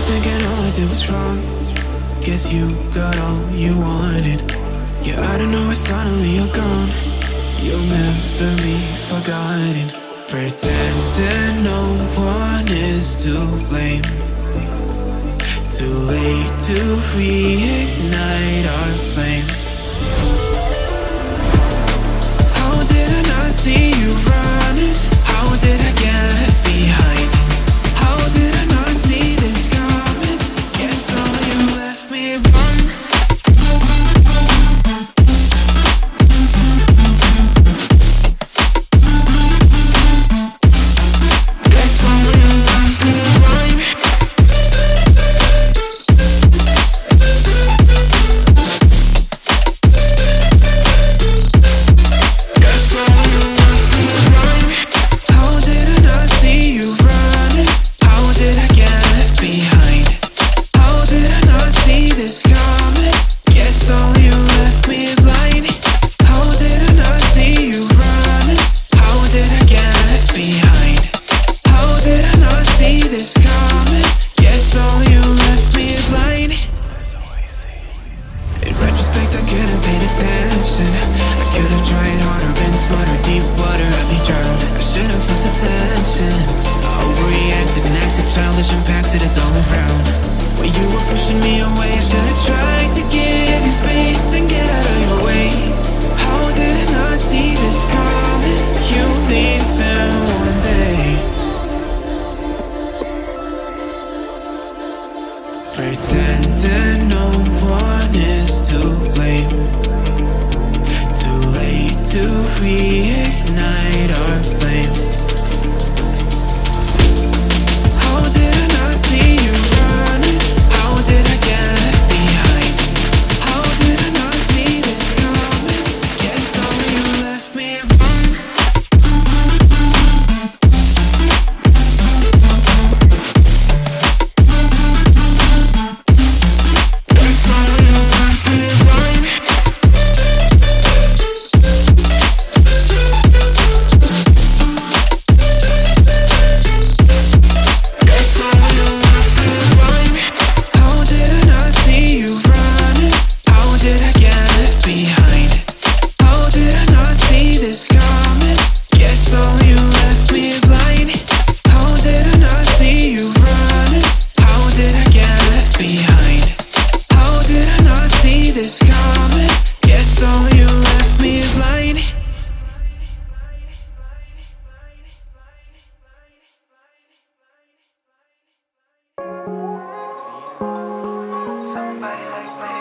thinking all I did was wrong. Guess you got all you wanted. Yeah, I don't know why suddenly you're gone. You'll never be forgotten. Pretending no one is to blame. Too late to reignite our flame. How did I not see you running? How did I get left behind? How did I not see this coming? Guess all you left me wrong. Guess all you left me blind. Guess all you left me blind. How did I not see you running? How did I get left behind? How did I not see this coming? Guess all you left me blind. How did I not see you running? How did I get left behind? How did I not see this coming? Guess all you left me blind. In retrospect, I could have paid attention. I could have tried harder, been smarter. Deep water, I'd be drowned. I should have felt the tension. I overreacted and acted childish, impacted us all around. When you were pushing me away, I should have tried to give you space and get out of your way. How did I not see this coming? You leaving one day. Pretending no one is to blame. Too late to reignite our flame. How did I not see you running? How did I get left behind? How did I not see this coming? Guess all you left me wrong. Guess all you left me blind. Guess all you left me blind. How did I not see you running? How did I get left behind? How did I not see this coming? Guess all you left me blind. How did I not see you running? How did I get left behind? How did I not see this coming? Guess all you left me blind. Somebody like me.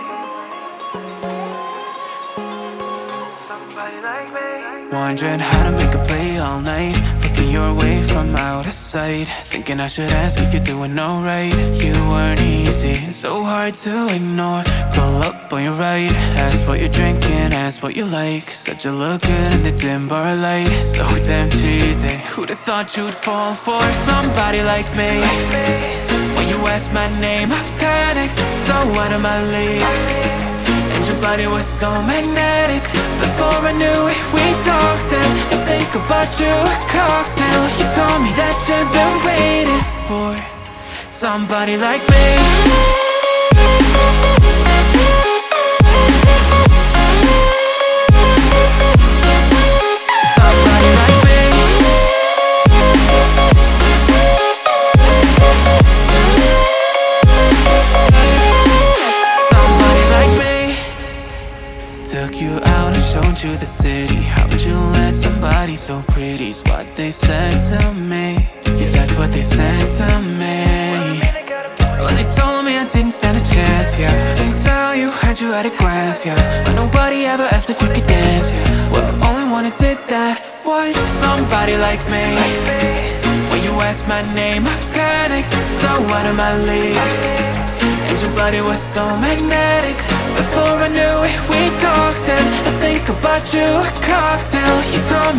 Somebody like me. Wondering how to make a play all night. Looking your way from out of sight. Thinking I should ask if you're doing alright. You weren't easy, so hard to ignore. Pull up on your right. Ask what you're drinking, ask what you like. Said you look good in the dim bar light. So damn cheesy. Who'd have thought you'd fall for somebody like me? When you asked my name, I panicked, so out of my league. And your body was so magnetic. Before I knew it, we talked and I think about you a cocktail. You told me that you've been waiting for somebody like me. Took you out and showed you the city. How'd you let somebody so pretty's what they said to me? Yeah, that's what they said to me. Well, they told me I didn't stand a chance, yeah. Face value, had you at a glance, yeah. But nobody ever asked if you could dance, yeah. Well, only one who did that was somebody like me. When you asked my name, I panicked, so out of my league. And your body was so magnetic. Before I knew it, we talked and I think about you a cocktail. You told me